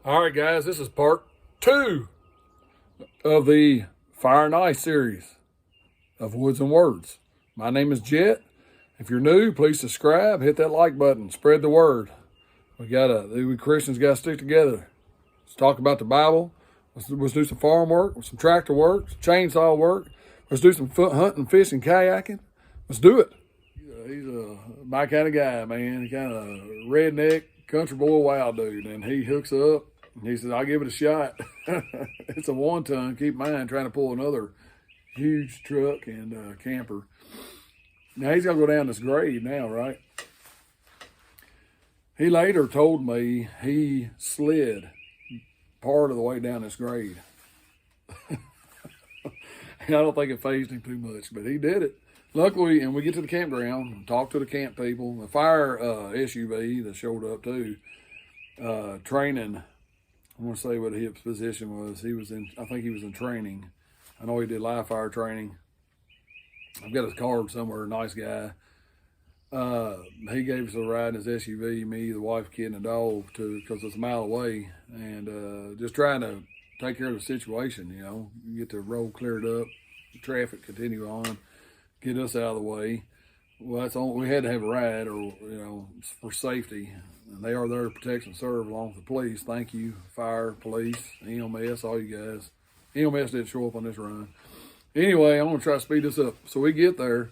All right, guys, this is part 2 of the Fire and Ice series of Woods and Words. My name is Jet. If you're new, please subscribe, hit that like button, spread the word. We Christians got to stick together. Let's talk about the Bible. Let's do some farm work, some tractor work, some chainsaw work. Let's do some foot hunting, fishing, kayaking. Let's do it. He's my kind of guy, man. He kind of redneck, country boy, wild dude. And he hooks up. He says, I'll give it a shot. It's a 1-ton. Keep in mind, trying to pull another huge truck and camper. Now, he's going to go down this grade now, right? He later told me he slid part of the way down this grade. I don't think it fazed him too much, but he did it. Luckily, and we get to the campground and talk to the camp people. The fire SUV that showed up too, training. I want to say what his position was. I think he was in training. I know he did live fire training. I've got his card somewhere, nice guy. He gave us a ride in his SUV, me, the wife, kid, and the dog, because it's a mile away, and just trying to take care of the situation, get the road cleared up, the traffic continue on, get us out of the way. Well, we had to have a ride, or for safety. And they are there to protect and serve along with the police. Thank you, fire, police, EMS, all you guys. EMS didn't show up on this run. Anyway, I'm going to try to speed this up. So we get there.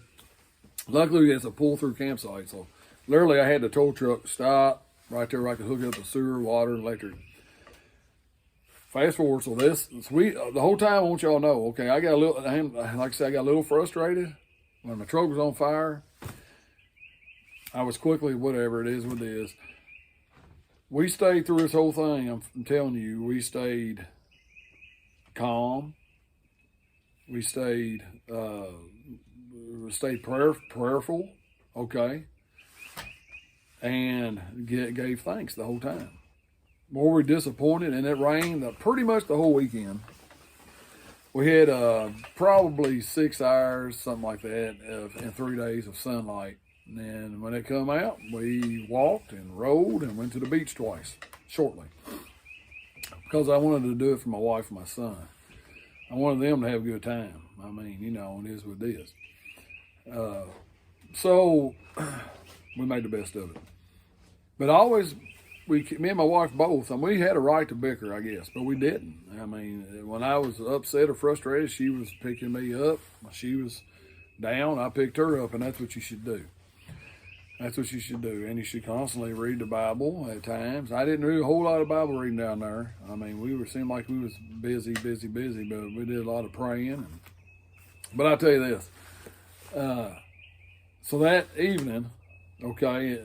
Luckily, it's a pull-through campsite. So literally, I had the tow truck stop right there where I could hook up the sewer, water, and electric. Fast forward, so the whole time I want y'all to know, okay, I got a little frustrated when my truck was on fire. I was quickly, whatever it is, what it is. We stayed through this whole thing. I'm telling you, we stayed calm. We stayed prayerful, okay, and gave thanks the whole time. More we disappointed, and it rained pretty much the whole weekend. We had probably 6 hours, something like that, in 3 days of sunlight. And when it come out, we walked and rode and went to the beach twice, shortly. Because I wanted to do it for my wife and my son. I wanted them to have a good time. I mean, it is what it is. So we made the best of it. But me and my wife both, and we had a right to bicker, I guess, but we didn't. I mean, when I was upset or frustrated, she was picking me up. She was down, I picked her up, and that's what you should do. That's what you should do. And you should constantly read the Bible at times. I didn't do a whole lot of Bible reading down there. I mean, seemed like we was busy, but we did a lot of praying. But I'll tell you this. So that evening, okay,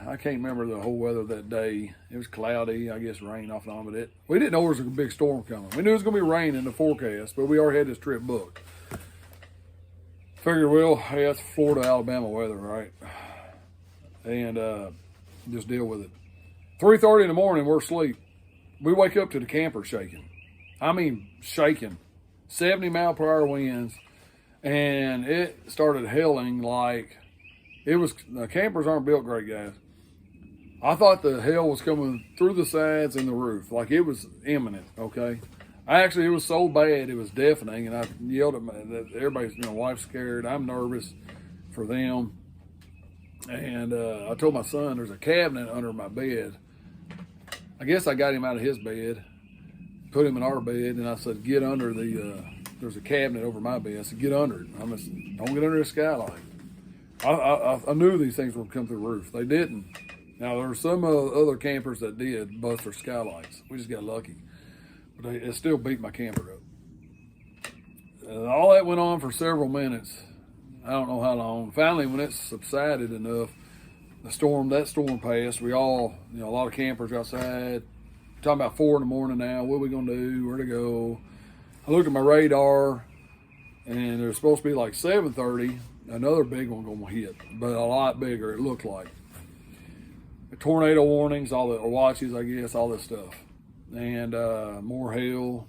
I can't remember the whole weather that day. It was cloudy, I guess rain off and on, but we didn't know there was a big storm coming. We knew it was going to be rain in the forecast, but we already had this trip booked. Figured, hey, that's Florida, Alabama weather, right? And just deal with it. 3:30 in the morning, we're asleep. We wake up to the camper shaking. I mean, shaking. 70-mile-per-hour winds. And it started hailing like it was. The campers aren't built great, guys. I thought the hail was coming through the sides and the roof. Like it was imminent, okay? It was so bad, it was deafening. And I yelled at everybody's, wife's scared. I'm nervous for them. And I told my son, there's a cabinet under my bed. I guess I got him out of his bed, put him in our bed, and I said, get under there's a cabinet over my bed. I said, get under it. Don't get under the skylight. I knew these things would come through the roof. They didn't. Now, there were some other campers that did bust their skylights. We just got lucky. But it still beat my camper up. All that went on for several minutes. I don't know how long. Finally, when it subsided enough, that storm passed. We all, a lot of campers outside. Talking about 4 in the morning now. What are we going to do? Where to go? I looked at my radar, and there's supposed to be like 7:30. Another big one going to hit, but a lot bigger, it looked like. The tornado warnings, or watches, I guess, all this stuff. And more hail.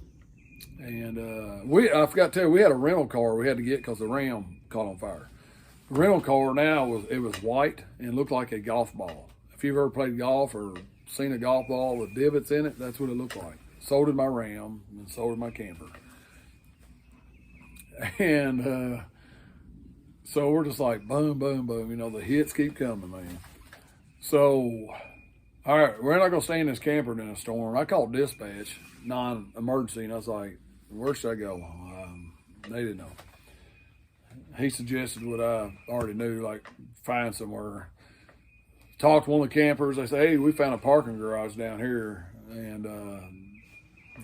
And I forgot to tell you, we had a rental car we had to get because the Ram caught on fire. rental car now was white and looked like a golf ball. If you've ever played golf or seen a golf ball with divots in it, that's what it looked like. So did my Ram, and so did my camper. And so we're just like, boom, boom, boom. You know, the hits keep coming, man. So, all right, we're not going to stay in this camper in a storm. I called dispatch, non-emergency, and I was like, where should I go? They didn't know. He suggested what I already knew, like find somewhere. Talked to one of the campers. They said, hey, we found a parking garage down here. And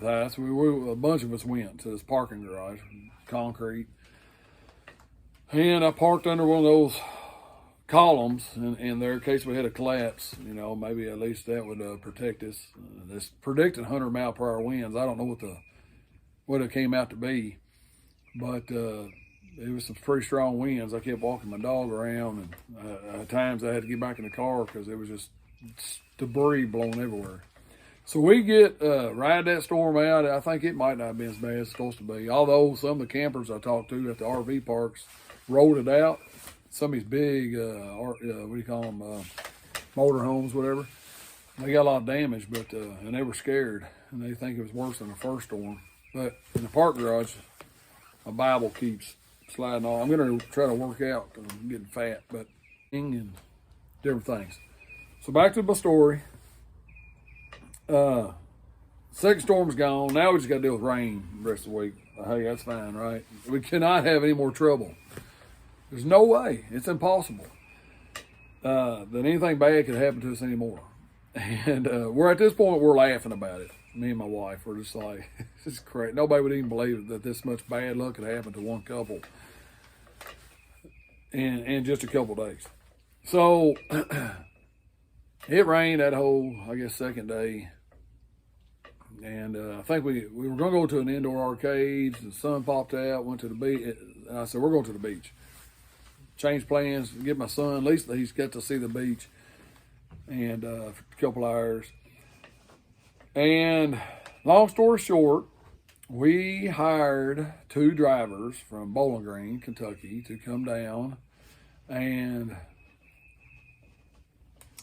that's a bunch of us went to this parking garage, concrete. And I parked under one of those columns in there in case we had a collapse. You know, maybe at least that would protect us. It's predicted 100-mile-per-hour winds. I don't know what it came out to be, but it was some pretty strong winds. I kept walking my dog around, and at times I had to get back in the car because it was just debris blowing everywhere. So we ride that storm out. I think it might not have been as bad as it's supposed to be. Although some of the campers I talked to at the RV parks rode it out. Some of these big, what do you call them, motor homes, whatever. They got a lot of damage, but and they were scared, and they think it was worse than the first storm. But in the park garage, my Bible keeps sliding on. I'm going to try to work out because I'm getting fat, but and different things. So back to my story. Second storm's gone. Now we just got to deal with rain the rest of the week. Hey, that's fine, right? We cannot have any more trouble. There's no way. It's impossible that anything bad could happen to us anymore. And we're at this point, we're laughing about it. Me and my wife, we're just like, this is crazy. Nobody would even believe that this much bad luck could happen to one couple in just a couple days. So it rained that whole, I guess, second day. And I think we were going to go to an indoor arcade. The sun popped out, went to the beach. And I said, we're going to the beach. Changed plans, get my son, at least he's got to see the beach. And for a couple hours. And long story short, we hired 2 drivers from Bowling Green, Kentucky, to come down and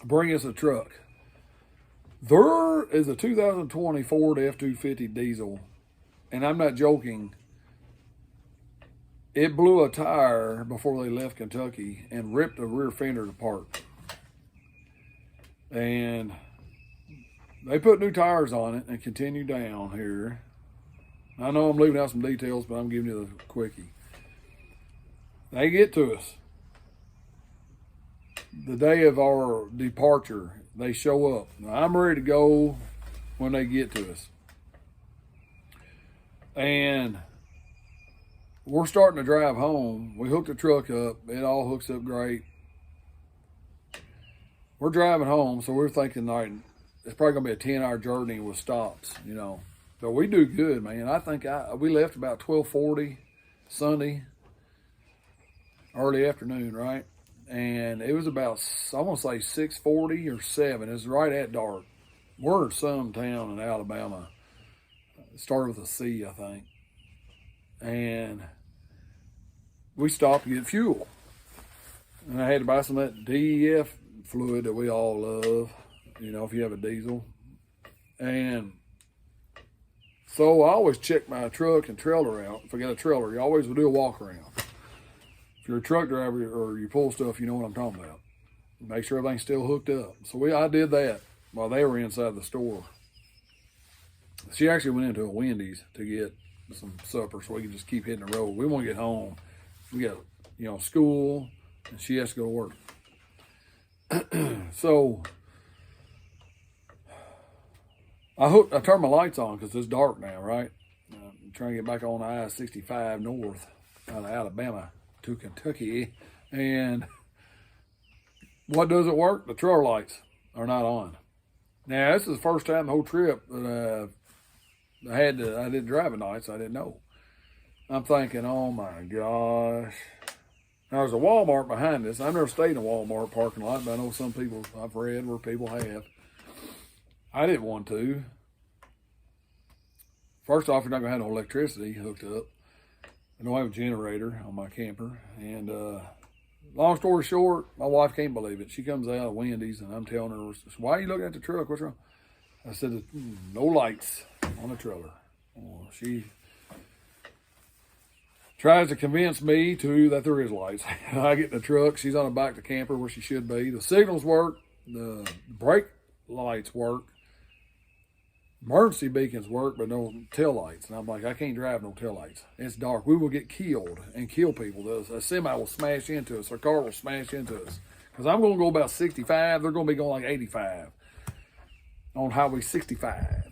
bring us a truck. There is a 2020 Ford F-250 diesel, and I'm not joking. It blew a tire before they left Kentucky and ripped a rear fender apart. And they put new tires on it and continued down here. I know I'm leaving out some details, but I'm giving you the quickie. They get to us. The day of our departure, they show up. Now, I'm ready to go when they get to us. And we're starting to drive home. We hooked the truck up. It all hooks up great. We're driving home, so we're thinking, all right, it's probably going to be a 10-hour journey with stops, you know. So we do good, man. I think we left about 12:40 Sunday, early afternoon, right? And it was about, I want to say 6:40 or 7. It was right at dark. We're in some town in Alabama. It started with a C, I think. And we stopped to get fuel. And I had to buy some of that DEF fluid that we all love, you know, if you have a diesel. And so I always check my truck and trailer out. If I got a trailer, you always will do a walk around. If you're a truck driver or you pull stuff, you know what I'm talking about. Make sure everything's still hooked up. So I did that while they were inside the store. She actually went into a Wendy's to get some supper so we can just keep hitting the road. We want to get home. We got, you know, school, and she has to go to work. So I turned my lights on because it's dark now, right? I'm trying to get back on I-65 north out of Alabama to Kentucky. And what doesn't work? The trailer lights are not on. Now, this is the first time the whole trip that I didn't drive at night, so I didn't know. I'm thinking, oh my gosh. Now, there's a Walmart behind this. I've never stayed in a Walmart parking lot, but I know some people, I've read where people have. I didn't want to. First off, you're not going to have no electricity hooked up. I don't have a generator on my camper. And long story short, my wife can't believe it. She comes out of Wendy's and I'm telling her, why are you looking at the truck? What's wrong? I said, no lights on the trailer. Well, she tries to convince me too that there is lights. I get in the truck. She's on the back of the camper where she should be. The signals work. The brake lights work. Emergency beacons work, but no tail lights. And I'm like, I can't drive no tail lights. It's dark. We will get killed and kill people. A semi will smash into us. Our car will smash into us. Because I'm going to go about 65. They're going to be going like 85 on Highway 65.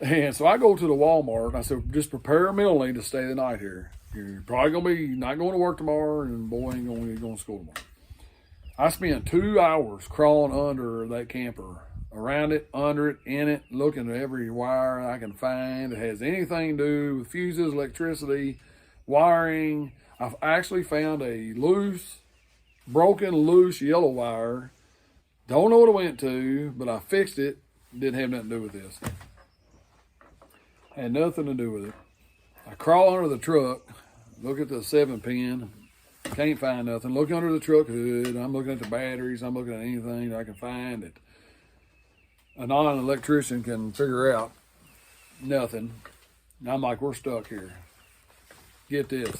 And so I go to the Walmart and I said, just prepare mentally to stay the night here. You're probably going to be not going to work tomorrow, and boy ain't going to be going to school tomorrow. I spent 2 hours crawling under that camper, around it, under it, in it, looking at every wire I can find that has anything to do with fuses, electricity, wiring. I've actually found a broken loose yellow wire. Don't know what it went to, but I fixed it. Didn't have nothing to do with this. Had nothing to do with it. I crawl under the truck, look at the 7-pin, can't find nothing. Look under the truck hood. I'm looking at the batteries. I'm looking at anything that I can find that a non-electrician can figure out. Nothing. And I'm like, we're stuck here. Get this.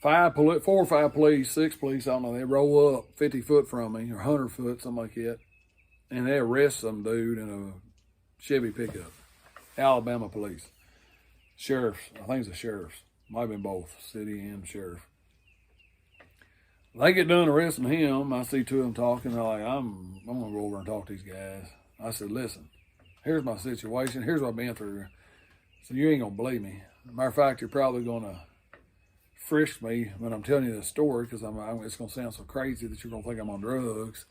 4 or 5 police, 6 police, I don't know, they roll up 50 foot from me, or 100 foot, something like that. And they arrest some dude in a Chevy pickup. Alabama police. Sheriffs. I think it's the sheriffs. Might have been both, city and sheriff. They get done arresting him. I see 2 of them talking. They're like, I'm going to go over and talk to these guys. I said, listen, here's my situation. Here's what I've been through. So you ain't going to believe me. Matter of fact, you're probably going to frisk me when I'm telling you this story, because it's going to sound so crazy that you're going to think I'm on drugs.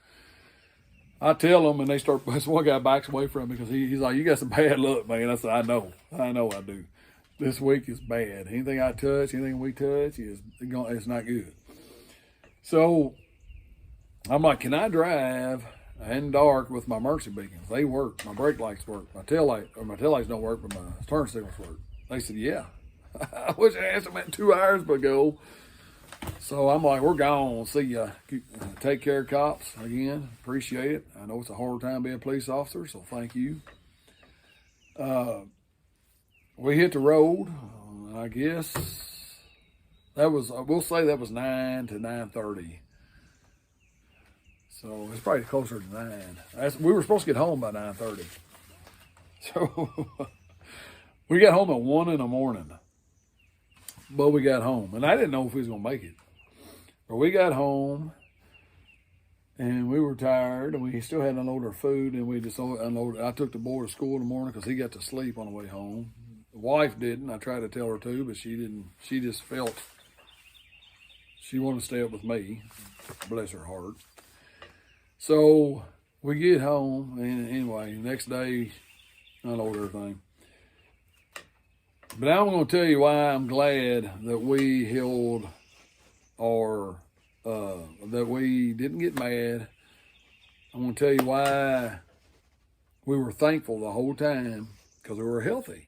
I tell them, and they start. This one guy backs away from me because he's like, "You got some bad luck, man." I said, I know I do. This week is bad. Anything I touch, anything we touch, it's not good. So I'm like, can I drive in dark with my emergency beacons? They work. My brake lights work. My tail lights don't work, but my turn signals work. They said, yeah. I wish I asked them that 2 hours ago. So I'm like, we're gone. See ya. Take care, cops. Again, appreciate it. I know it's a hard time being a police officer, so thank you. We hit the road. I guess we'll say that was 9 to 9:30. So it's probably closer to 9. We were supposed to get home by 9:30. So we got home at 1 in the morning. But we got home, and I didn't know if we was going to make it. But we got home, and we were tired, and we still hadn't unloaded our food, and we just unloaded. I took the boy to school in the morning because he got to sleep on the way home. The wife didn't. I tried to tell her to, but she didn't. She just felt she wanted to stay up with me. Bless her heart. So we get home, and anyway, next day, unload everything. But I'm going to tell you why I'm glad that we held that we didn't get mad. I'm going to tell you why we were thankful the whole time, because we were healthy.